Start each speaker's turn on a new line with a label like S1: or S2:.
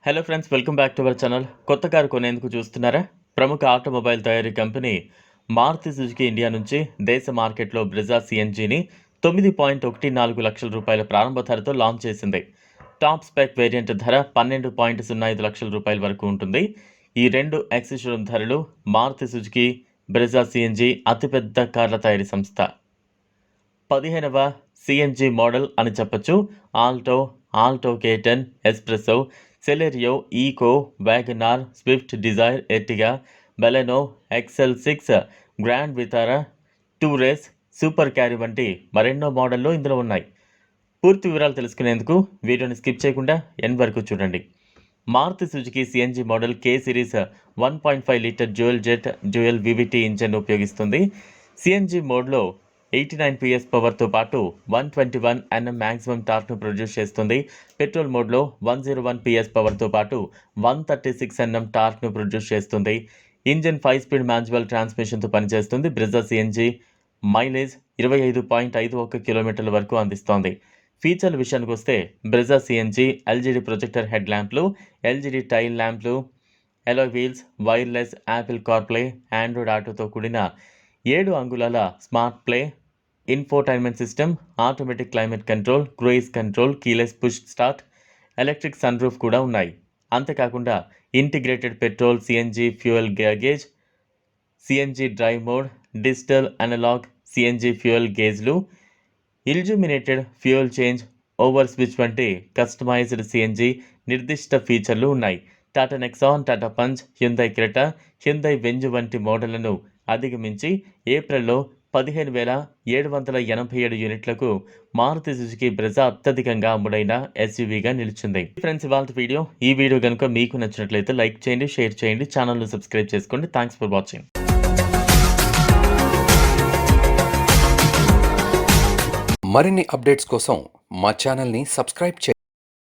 S1: Hello friends, welcome back to our channel. కొత్త car కొనేందుకు చూస్తున్నారా? ప్రముఖ ఆటోమొబైల్ తయారీ కంపెనీ మారుతి సుజుకి ఇండియా నుంచి దేశ మార్కెట్లో బ్రెజా సిఎన్జిని 9.14 లక్షల రూపాయల ప్రారంభ ధరతో లాంచ్ చేసింది. టాప్ స్పెక్ వేరియంట్ ధర 12.05 లక్షల రూపాయల వరకు ఉంటుంది. ఈ రెండు ఎక్స్-షోరూమ్ ధరలు. మారుతి సుజుకి బ్రెజా సిఎన్జి అతిపెద్ద కార్ల తయారీ సంస్థ. 15వ సిఎన్జి మోడల్ అని చెప్పొచ్చు. Alto K10, Espresso, Celerio, Eeco, Wagon R, Swift Dzire, Ertiga, Baleno, XL6, Grand Vitara, Tour S, Super Carry వంటి మరెన్నో మోడల్లో ఇందులో ఉన్నాయి. పూర్తి వివరాలు తెలుసుకునేందుకు వీడియోని స్కిప్ చేయకుండా ఎండ్ వరకు చూడండి. Maruti Suzuki CNG model K series 1.5 litre dual VVT engine ఉపయోగిస్తుంది. సిఎన్జి మోడ్లో 89 PS పవర్తో పాటు 121 Nm మ్యాక్సిమం టార్క్ను ప్రొడ్యూస్ చేస్తుంది. పెట్రోల్ మోడ్లో 101 PS పవర్తో పాటు 136 Nm టార్క్ను ప్రొడ్యూస్ చేస్తుంది. ఇంజన్ 5 స్పీడ్ మాన్యువల్ ట్రాన్స్మిషన్తో పనిచేస్తుంది. బ్రెజా సిఎన్జి మైలేజ్ 25.51 కిలోమీటర్ల వరకు అందిస్తోంది. ఫీచర్ల విషయానికి వస్తే Brezza CNG LGD projector head ల్యాంప్లు, LGD టైల్ ల్యాంప్లు, alloy wheels, wireless Apple CarPlay, Android ఆటోతో కూడిన 7 అంగుళాల smart play, infotainment system, automatic climate control, cruise control, keyless push start, electric sunroof కూడా ఉన్నాయి. అంతేకాకుండా integrated petrol, CNG fuel gauge, CNG drive mode, digital analog CNG fuel గేజ్లు, illuminated fuel change over switch వంటి customized CNG నిర్దిష్ట ఫీచర్లు ఉన్నాయి. Tata Nexon, Tata Punch, Hyundai Creta, Hyundai వెంజు వంటి మోడళ్లను అధిగమించి ఏప్రిల్లో 15,787 యూనిట్లకు మారుతి సుజుకి బ్రెజా అత్యధికంగా అమ్ముడైన ఎస్యూవీగా నిలిచింది. ఫ్రెండ్స్, ఇవాళ వీడియో. ఈ వీడియో కనుక మీకు నచ్చినట్లయితే లైక్ చేయండి, షేర్ చేయండి, ఛానల్ను సబ్స్క్రైబ్ చేసుకోండి. Thanks for watching.
S2: మరిన్ని అప్డేట్స్ కోసం మా ఛానల్ని సబ్స్క్రైబ్ చేయండి.